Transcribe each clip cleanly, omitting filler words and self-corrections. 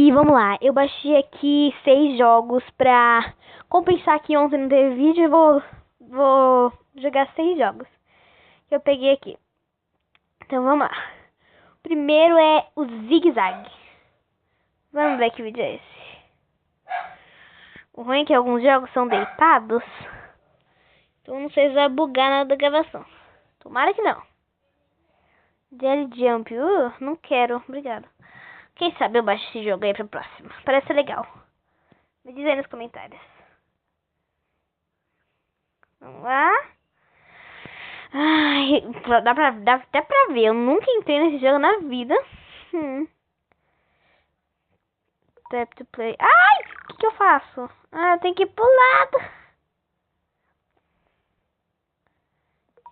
E vamos lá, eu baixei aqui 6 jogos pra compensar que ontem não teve vídeo e vou jogar 6 jogos que eu peguei aqui. Então vamos lá. O primeiro é o Zig Zag. Vamos ver que vídeo é esse. O ruim é que alguns jogos são deitados, então não sei se vai bugar na da gravação. Tomara que não. Jelly Jump, não quero, obrigado. Quem sabe eu baixo esse jogo aí pra próxima. Parece legal. Me diz aí nos comentários. Vamos lá. Ai, dá até pra ver. Eu nunca entrei nesse jogo na vida. Tap to play. Ai! O que eu faço? Ah, eu tenho que ir pro lado.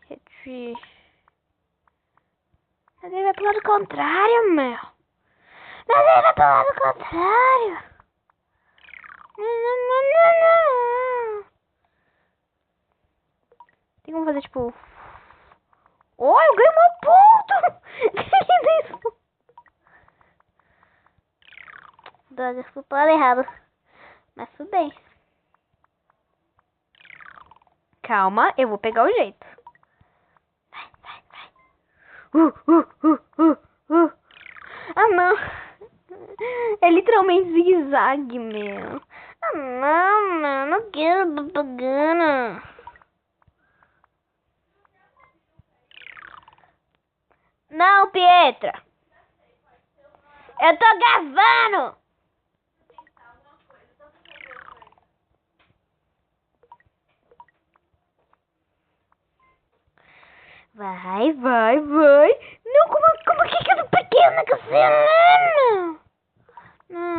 Retrieve. Mas ele vai pro lado contrário, meu. Mas ele vai pro lado contrário. Não. Tem como fazer tipo... Oh, eu ganhei um ponto! Que isso? Droga, fui pro lado errado. Mas tudo bem. Calma, eu vou pegar o jeito. Vai. Ah, não. É literalmente zigue-zague, meu. Ah, não quero propaganda. Não, Pietra. Eu tô gravando. Vai. Não, como que eu tô pequena que você não? Não.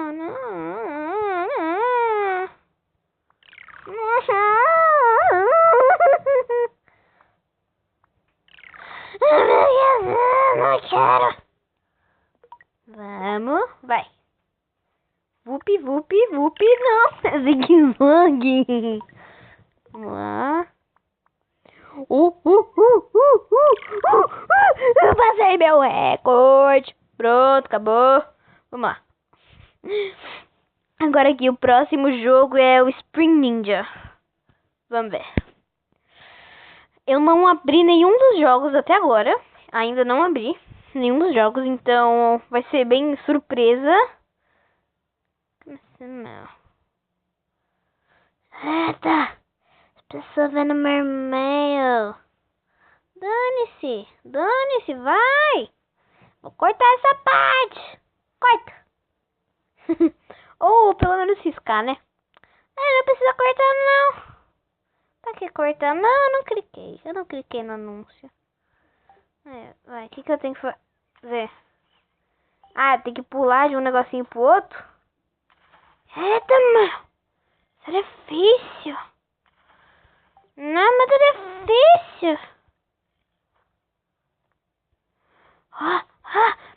Não quero. Vamos, vai. Vupi, não. Zigue-zague. Vamos lá. Passei meu recorde. Pronto, acabou. Vamos lá. Agora aqui, o próximo jogo é o Spring Ninja. Vamos ver. Eu não abri nenhum dos jogos até agora. Ainda não abri nenhum dos jogos, então vai ser bem surpresa. Não. Eita! As pessoas vendo meu e-mail. Dane-se, vai! Vou cortar essa parte. Corta. Ou pelo menos riscar, né? Não precisa cortar, não. Pra que cortar? Não, eu não cliquei. Eu não cliquei no anúncio. Vai, o que eu tenho que fazer? Ah, tem que pular de um negocinho pro outro? Eita, meu. Isso é difícil. Não, mas é difícil.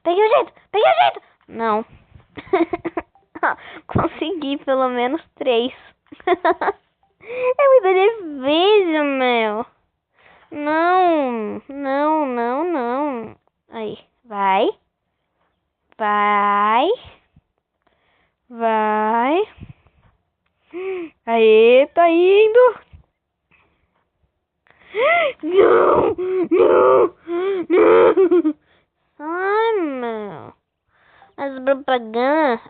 Peguei o jeito. Não. Consegui pelo menos 3. É muito difícil, meu. Não. Aí, vai. Aí, tá indo. Não. Ai, meu. As propagandas,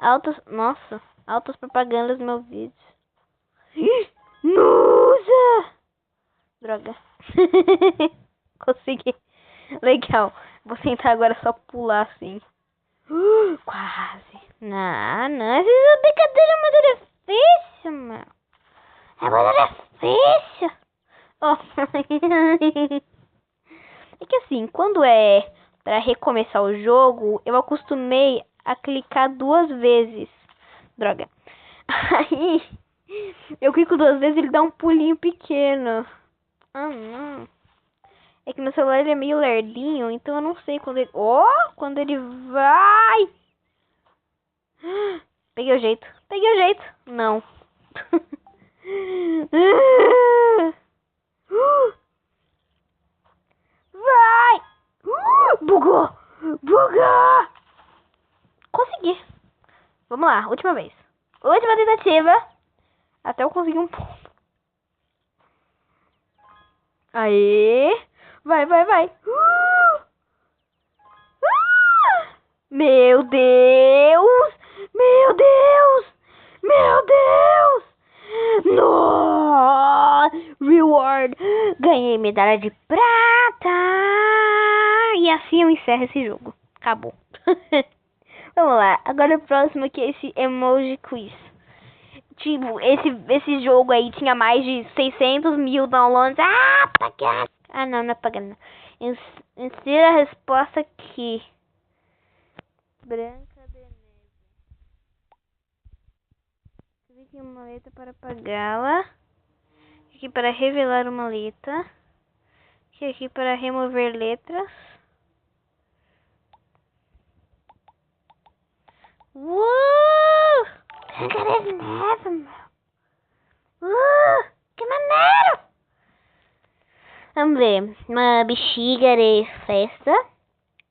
altas propagandas no meu vídeo. Nossa! Droga. Consegui. Legal. Vou tentar agora só pular assim. Quase. Não. Essa brincadeira é muito difícil, meu. É muito difícil. Oh. É que assim, quando é pra recomeçar o jogo, eu acostumei a clicar 2 vezes. Droga. Aí, eu clico 2 vezes e ele dá um pulinho pequeno. Ah, não. É que meu celular ele é meio lerdinho, então eu não sei quando ele... quando ele vai! Peguei o jeito. Não. Vai! Bugou! Consegui. Vamos lá, última vez. Última tentativa. Até eu conseguir um ponto. Aê! Vai, vai, vai. Meu Deus! Meu Deus! Meu Deus! No! Reward! Ganhei medalha de prata! E assim eu encerro esse jogo. Acabou. Vamos lá. Agora o próximo aqui é esse Emoji Quiz. Tipo, esse jogo aí tinha mais de 600 mil downloads. Ah, pagando. Ah, não, não é pagando. Insira a resposta aqui. Branca de Neve. Clique em uma letra para apagá-la. Aqui para revelar uma letra. Aqui para remover letras. Branca de Neve, meu. Que maneiro! Vamos ver. Uma bexiga de festa.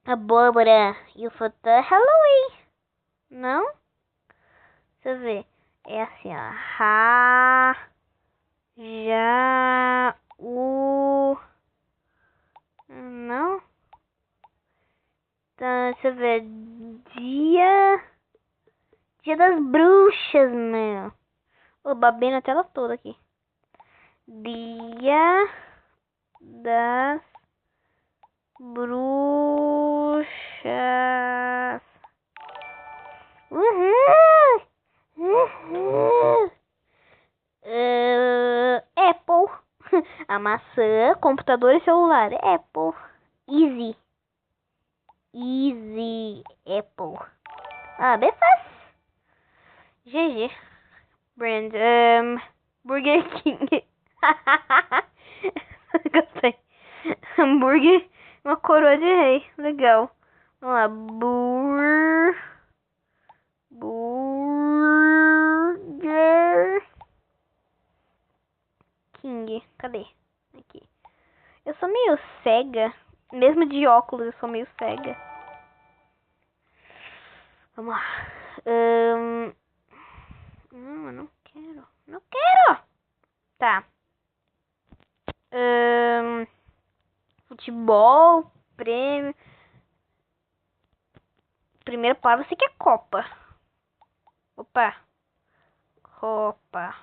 Abóbora e o fatã Halloween. Não? Deixa eu ver. É assim, ó. Não? Então, deixa eu ver. Dia das bruxas, meu. Ô, babei na tela toda aqui. Dia das bruxas. Uhul! Uhul! Apple. A maçã, computador e celular. Apple. Easy. Easy. Apple. Ah, bem fácil. GG. Brand. Burger King. Gostei. Hambúrguer. Uma coroa de rei. Legal. Vamos lá. Burger King. Cadê? Aqui. Eu sou meio cega. Mesmo de óculos, eu sou meio cega. Vamos lá. Não, eu não quero. Não quero! Tá. Futebol. Prêmio. Primeira palavra, eu sei que é Copa. Opa. Copa.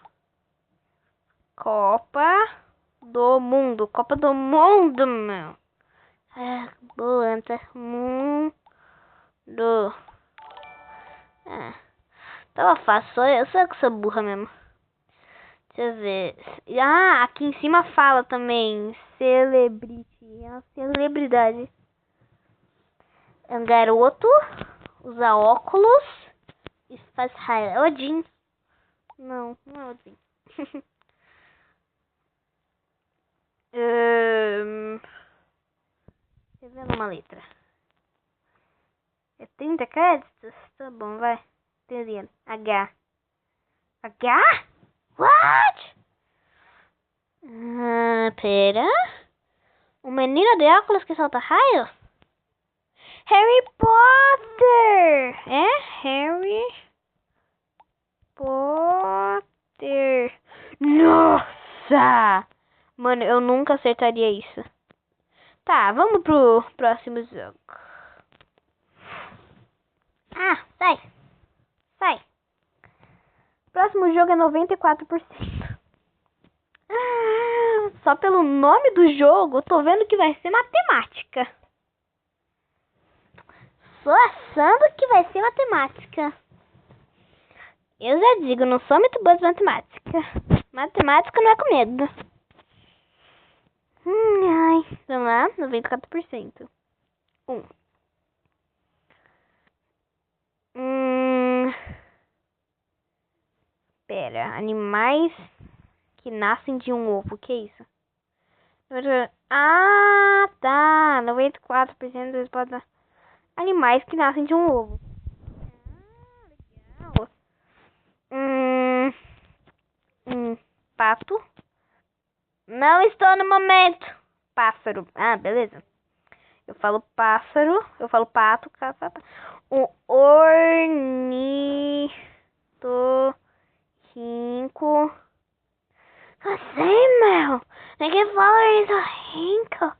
Copa do Mundo. Copa do Mundo, meu. Ah, boa, tá? Mundo. Ah, tava fácil. Eu sou que sou burra mesmo. Deixa eu ver. Ah, aqui em cima fala também. Celebrity. É uma celebridade. É um garoto. Usa óculos. E faz raio. Odin. Não, não é Odin. Escrevendo uma letra. É 30 créditos? Tá bom, vai. Entendendo. H. H? What? Pera. Um menino de óculos que solta raio? Harry Potter! É? Harry Potter. Nossa! Mano, eu nunca acertaria isso. Tá, vamos pro próximo jogo. Ah, sai. Sai. Próximo jogo é 94%. Só pelo nome do jogo, eu tô vendo que vai ser matemática. Tô achando que vai ser matemática. Eu já digo, não sou muito boa de matemática. Matemática não é comigo. Ai, vamos lá, 94%. Pera, animais que nascem de um ovo, que é isso? Ah, tá, 94% das respostas. Animais que nascem de um ovo. Legal. Pato. Não estou no momento. Pássaro. Ah, beleza. Eu falo pássaro. Eu falo pato. Um ornitorrinco. Assim, meu. Ninguém fala ornitorrinco.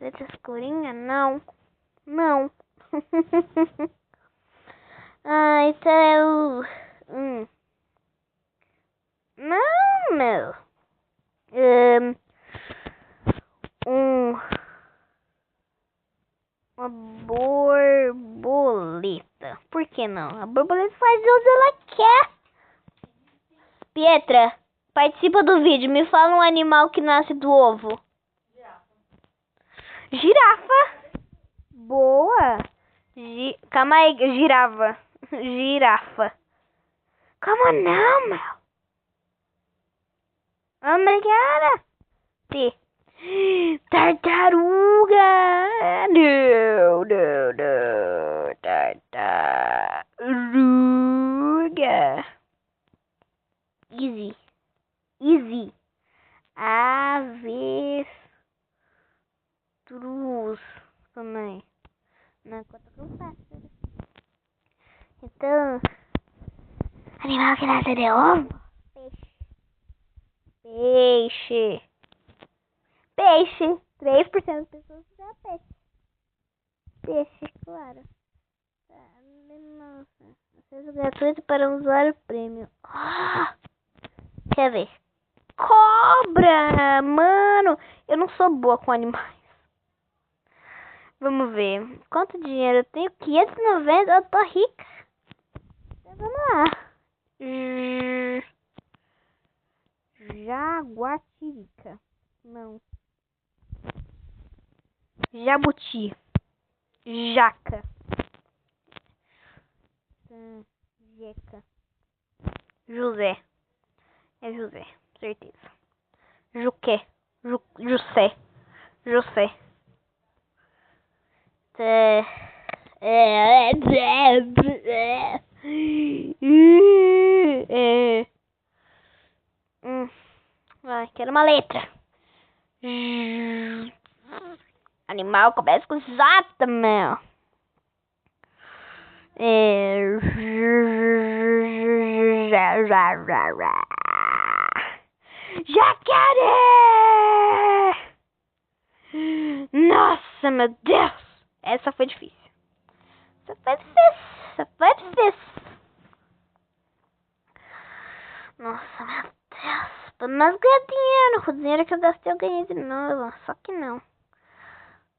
Letras escurinha? Não. Não. Então... Não, meu. Uma borboleta. Por que não? A borboleta faz onde ela quer. Pietra, participa do vídeo. Me fala um animal que nasce do ovo. Girafa. Boa. Calma aí, girafa. Como não, meu? Obrigada. T. Tartaruga. Não. Tartaruga. Easy. Avestruz. Também. Não conta com pássaro. Então, animal que nasce de ovo? Peixe. 3% das pessoas usam peixe. Peixe, claro. Nossa. Acesso gratuito para usuário premium. Quer ver? Cobra! Mano, eu não sou boa com animais. Vamos ver. Quanto dinheiro eu tenho? 590. Eu tô rica. Então, vamos lá. Jaguatirica. Não. Jabuti. Jaca. Jeca. José. É José. Certeza. Juqué. Jussé. Vai, quero uma letra. Animal começa com J, meu. Jacaré! Nossa, meu Deus! Essa foi difícil. Nossa, meu Deus. Pelo menos ganhar dinheiro. O dinheiro que eu gastei eu ganhei de novo. Só que não.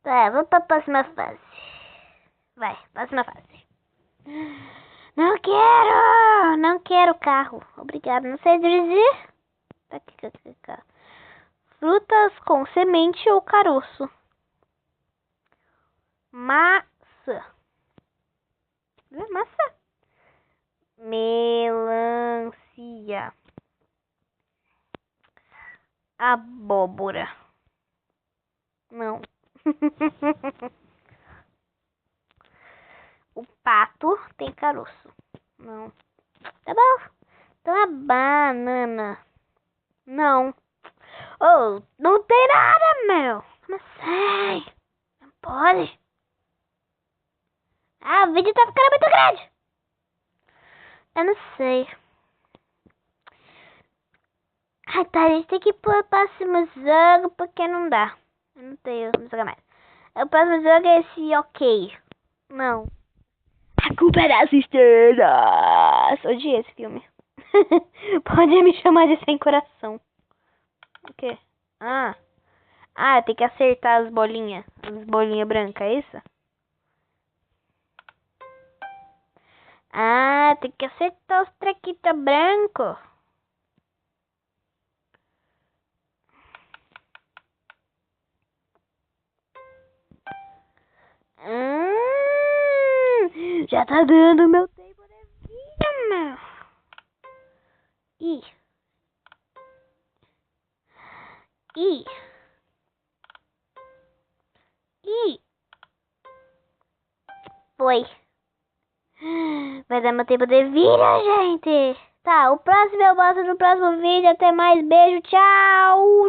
Tá, vamos pra próxima fase. Vai, próxima fase. Não quero carro. Obrigado, não sei dirigir. Frutas com semente ou caroço. Maçã. Maçã. Melancia. Abóbora. Não. O pato tem caroço. Não. Tá bom. Então a banana. Não. Oh, não tem nada, meu. Não sei. Não pode. Ah, o vídeo tá ficando muito grande. Eu não sei. Ai, tá, a gente tem que ir pro próximo jogo porque não dá. Eu não tenho como jogar mais. O próximo jogo é esse ok. Não. A culpa é das estrelas. Odiei esse filme. Pode me chamar de sem coração. O quê? Ah, tem que acertar as bolinhas. As bolinhas brancas, é isso? Ah, tem que acertar os trequitos brancos. Já tá dando meu tempo de vida, meu. Foi. Vai dar meu tempo de vida, gente. Tá, o próximo eu mostro no próximo vídeo. Até mais, beijo, tchau.